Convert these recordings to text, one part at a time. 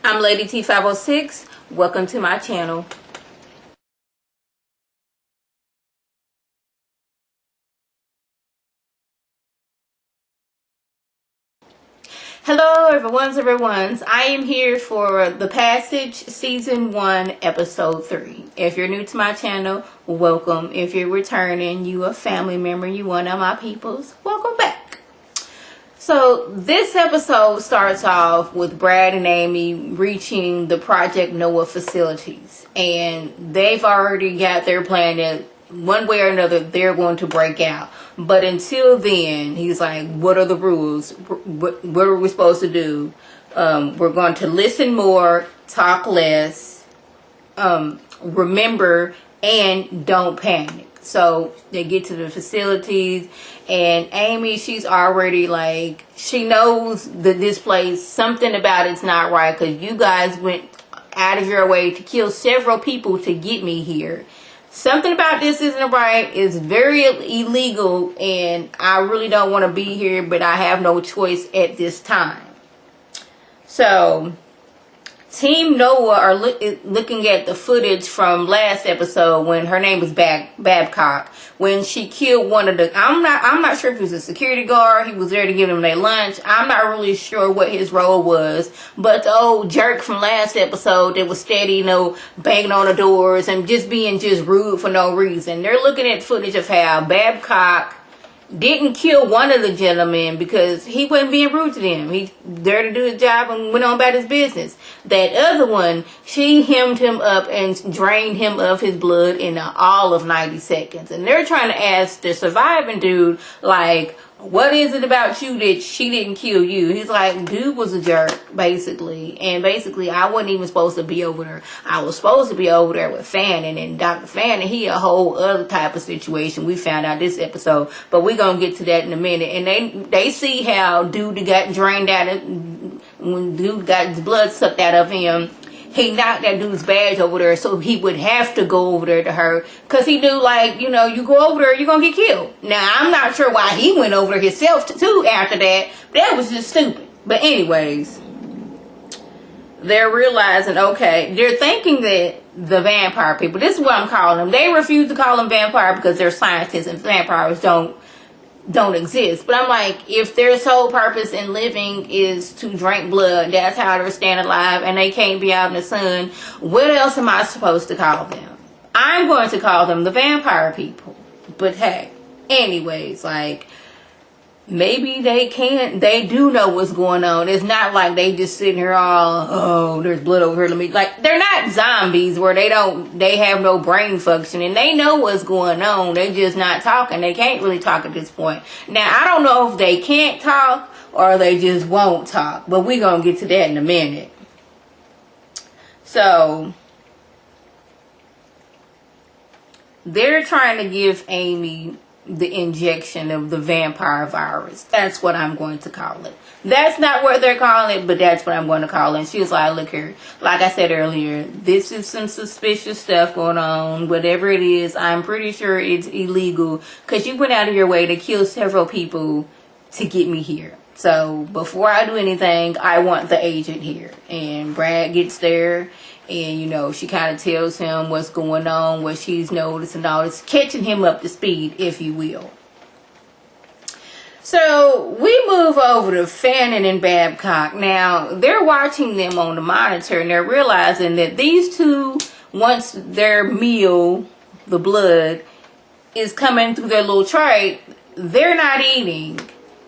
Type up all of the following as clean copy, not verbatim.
I'm Lady T506. Welcome to my channel. Hello everyone's. I am here for The Passage Season 1 Episode 3. If you're new to my channel, welcome. If you're returning, you a family member, you one of my peoples, welcome back. So this episode starts off with Brad and Amy reaching the Project Noah facilities. And they've already got their plan that one way or another they're going to break out. But until then, he's like, what are the rules? What are we supposed to do? We're going to listen more, talk less, remember, and don't panic. So they get to the facilities, and Amy, she's already like, she knows that this place, something about it's not right, because you guys went out of your way to kill several people to get me here. Something about this isn't right. It's very illegal, and I really don't want to be here, but I have no choice at this time. So Team Noah are looking at the footage from last episode when her name was Babcock, when she killed one of the, I'm not sure if he was a security guard, he was there to give them their lunch. I'm not really sure what his role was, but the old jerk from last episode that was steady, banging on the doors and just being just rude for no reason. They're looking at footage of how Babcock didn't kill one of the gentlemen because he wasn't being rude to them. He's there to do his job and went on about his business. That other one, she hemmed him up and drained him of his blood in all of 90 seconds. And they're trying to ask the surviving dude, like, what is it about you that she didn't kill you? He's like, dude was a jerk, basically. And basically, I wasn't even supposed to be over there. I was supposed to be over there with Fannin. And Dr. Fannin, he a whole other type of situation we found out this episode. But we're going to get to that in a minute. And they see how dude got drained out of, when dude got his blood sucked out of him. He knocked that dude's badge over there, so he would have to go over there to her. Because he knew, like, you go over there, you're going to get killed. Now, I'm not sure why he went over there himself, too, after that. That was just stupid. But anyways, they're realizing, okay, they're thinking that the vampire people, this is what I'm calling them. They refuse to call them vampire because they're scientists and vampires don't exist. But I'm like, if their sole purpose in living is to drink blood, that's how they're staying alive, and they can't be out in the sun, what else am I supposed to call them? I'm going to call them the vampire people. But hey, anyways, like, maybe they do know what's going on. It's not like they just sitting here all, oh, there's blood over here, let me, like, they're not zombies where they have no brain function, and they know what's going on. They just not talking. They can't really talk at this point. Now, I don't know if they can't talk or they just won't talk, but we're gonna get to that in a minute. So they're trying to give Amy the injection of the vampire virus. That's what I'm going to call it. That's not what they're calling it, but that's what I'm going to call it. And she was like, look here, like I said earlier, this is some suspicious stuff going on. Whatever it is, I'm pretty sure it's illegal because you went out of your way to kill several people to get me here. So before I do anything, I want the agent here. And Brad gets there, and she kind of tells him what's going on, what she's noticed and all this, catching him up to speed, if you will. So we move over to Fannin and Babcock. Now they're watching them on the monitor, and they're realizing that these two, once their meal, the blood, is coming through their little tray, they're not eating.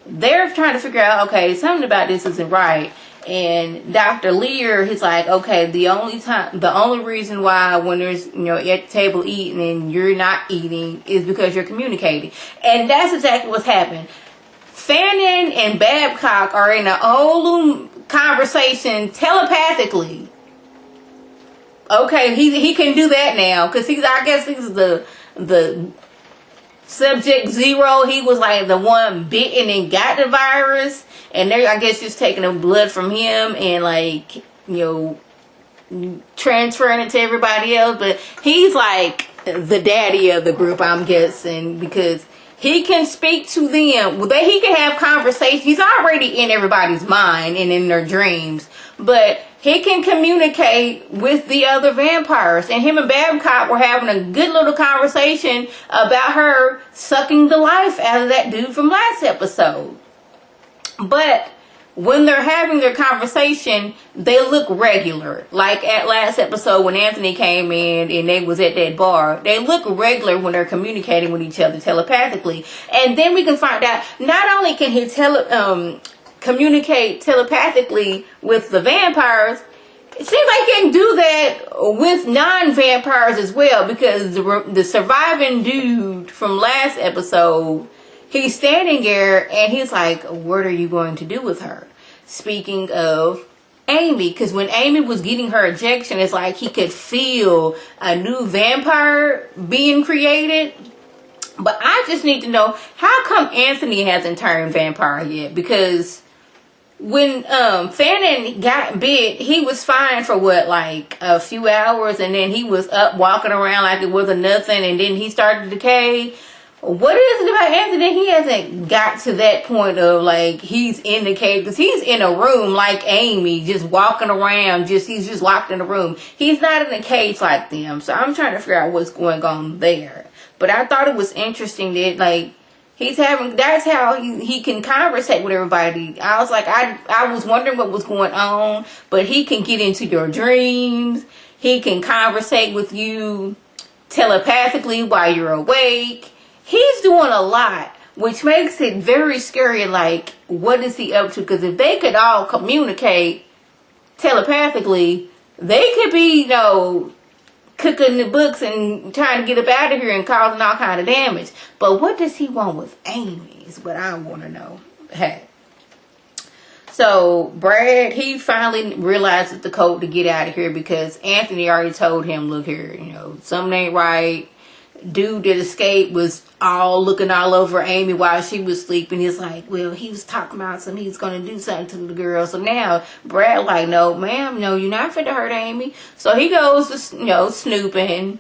They're trying to figure out, okay, something about this isn't right. And Dr. Lear, he's like, okay, the only reason why when there's, at the table eating and you're not eating is because you're communicating. And that's exactly what's happened. Fannin and Babcock are in a whole conversation telepathically. Okay, he can do that now because I guess he's the subject zero. He was like the one bitten and got the virus, and they're, I guess, just taking the blood from him and like, transferring it to everybody else. But he's like the daddy of the group, I'm guessing, because he can speak to them. He can have conversations. He's already in everybody's mind and in their dreams, but he can communicate with the other vampires. And him and Babcock were having a good little conversation about her sucking the life out of that dude from last episode. But when they're having their conversation, they look regular. Like at last episode when Anthony came in and they was at that bar, they look regular when they're communicating with each other telepathically. And then we can find out not only can he communicate telepathically with the vampires, it seems like he can do that with non-vampires as well, because the surviving dude from last episode, he's standing there and he's like, what are you going to do with her? Speaking of Amy, because when Amy was getting her ejection, it's like he could feel a new vampire being created. But I just need to know, how come Anthony hasn't turned vampire yet? Because when Fannin got bit, he was fine for what, like a few hours, and then he was up walking around like it wasn't nothing, and then he started to decay. What is it about Anthony? He hasn't got to that point of like he's in the cage, because he's in a room like Amy, just walking around, he's just locked in a room. He's not in a cage like them. So I'm trying to figure out what's going on there. But I thought it was interesting that like that's how he can conversate with everybody. I was like, I was wondering what was going on, but he can get into your dreams. He can conversate with you telepathically while you're awake. He's doing a lot, which makes it very scary. Like, what is he up to? Because if they could all communicate telepathically, they could be, cooking the books and trying to get up out of here and causing all kind of damage. But what does he want with Amy is what I want to know. Hey. So, Brad, he finally realizes the code to get out of here, because Anthony already told him, look here, something ain't right. Dude that escaped was looking all over Amy while she was sleeping. He's like, well, he was talking about something. He's going to do something to the girl. So now Brad like, no, ma'am, no, you're not fit to hurt Amy. So he goes to, snooping,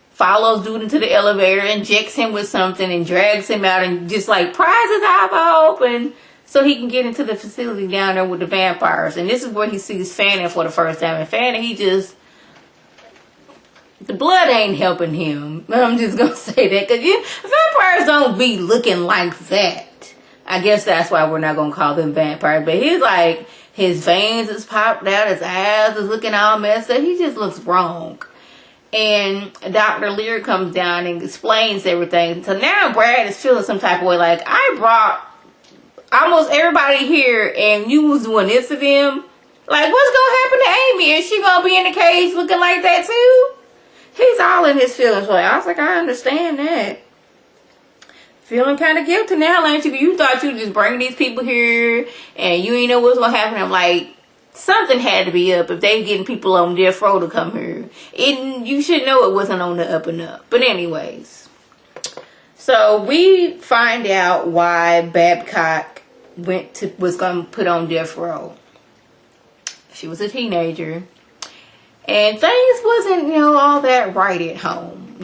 follows dude into the elevator, injects him with something and drags him out and just like pries his eyeball open so he can get into the facility down there with the vampires. And this is where he sees Fannin for the first time. And Fannin, the blood ain't helping him. I'm just going to say that, because vampires don't be looking like that. I guess that's why we're not going to call them vampires. But he's like, his veins is popped out, his eyes is looking all messed up. He just looks wrong. And Dr. Lear comes down and explains everything. So now Brad is feeling some type of way, like, I brought almost everybody here and you was doing this to them. Like, what's going to happen to Amy? Is she going to be in the cage looking like that too? He's all in his feelings. I was like, I understand that. Feeling kind of guilty now, ain't you? You thought you just bring these people here and you ain't know what's going to happen. I'm like, something had to be up if they getting people on death row to come here. You should know it wasn't on the up and up. But anyways. So we find out why Babcock was going to put on death row. She was a teenager. And things wasn't, all that right at home.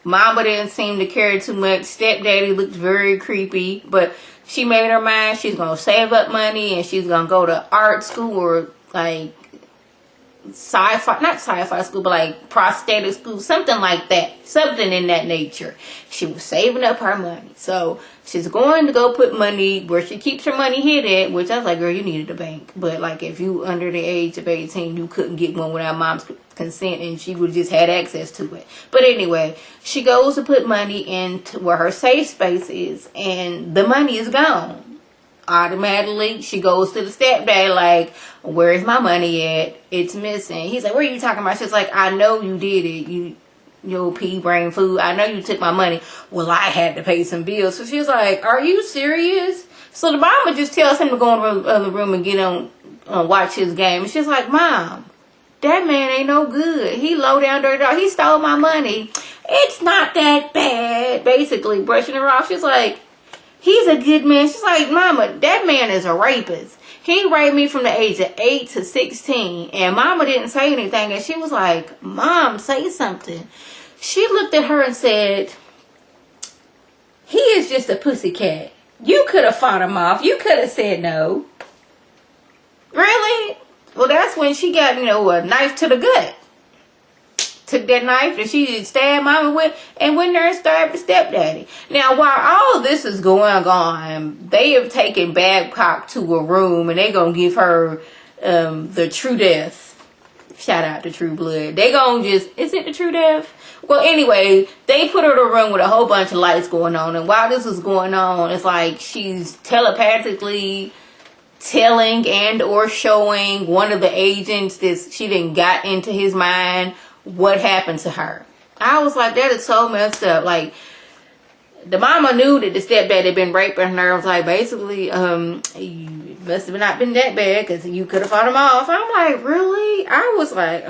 Mama didn't seem to care too much. Stepdaddy looked very creepy. But she made her mind she's going to save up money and she's going to go to art school or like not sci-fi school, but like prosthetic school, something like that. Something in that nature. She was saving up her money. So she's going to go put money where she keeps her money hid at, which I was like, girl, you needed a bank. But like if you under the age of 18, you couldn't get one without mom's consent and she would have just had access to it. But anyway, she goes to put money into where her safe space is and the money is gone. Automatically, she goes to the stepdad like, where's my money at? It's missing. He's like, what are you talking about? She's like, I know you did it. You pea brain food. I know you took my money. Well, I had to pay some bills. So she's like, are you serious? So the mama just tells him to go in the other room and get on watch his game. And she's like, Mom, that man ain't no good. He low down dirty dog. He stole my money. It's not that bad. Basically brushing her off. She's like, he's a good man. She's like, Mama, that man is a rapist. He raped me from the age of 8 to 16. And Mama didn't say anything. And she was like, Mom, say something. She looked at her and said, he is just a pussycat. You could have fought him off. You could have said no. Really? Well, that's when she got, a knife to the gut. Took that knife that she stabbed mama with and went there and stabbed the stepdaddy. Now, while all of this is going on, they have taken Babcock to a room and they gonna give her the true death. Shout out to True Blood. They gonna is it the true death? Well, anyway, they put her in a room with a whole bunch of lights going on. And while this is going on, it's like she's telepathically telling and or showing one of the agents that she didn't got into his mind what happened to her. I was like, that is so messed up. Like, the mama knew that the stepdad had been raping her. I was like, basically, you must have not been that bad because you could have fought him off. I'm like, really? I was like,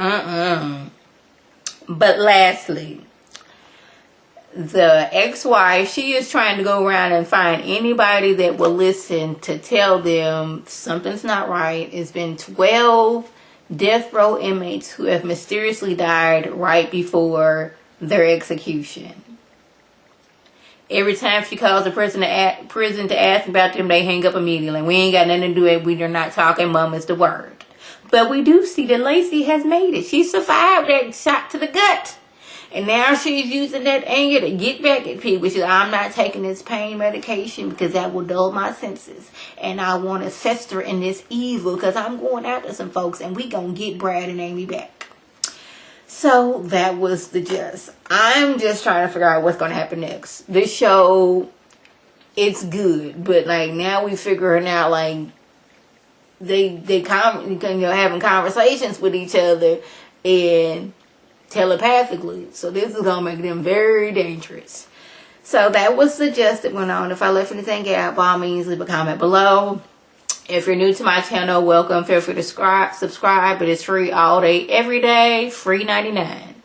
But lastly, the ex-wife, she is trying to go around and find anybody that will listen to tell them something's not right. It's been 12 death row inmates who have mysteriously died right before their execution. Every time she calls the person to prison to ask about them, they hang up immediately. We ain't got nothing to do with it. We are not talking. Mom is the word. But we do see that Lacey has made it. She survived that shot to the gut. And now she's using that anger to get back at people. She's like, I'm not taking this pain medication because that will dull my senses. And I want to fester in this evil because I'm going after some folks and we going to get Brad and Amy back. So that was the gist. I'm just trying to figure out what's going to happen next. This show, it's good. But like now we figuring out like they having conversations with each other and telepathically. So this is gonna make them very dangerous. So that was the gist that went on. If I left anything out, by all means leave a comment below. If you're new to my channel, welcome. Feel free to subscribe, but it's free all day, every day, free 99.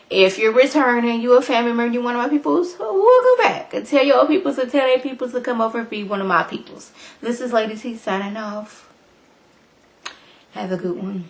If you're returning, you a family member, you one of my peoples, welcome back. And tell your old peoples to tell their peoples to come over and be one of my peoples. This is Lady T signing off. Have a good one.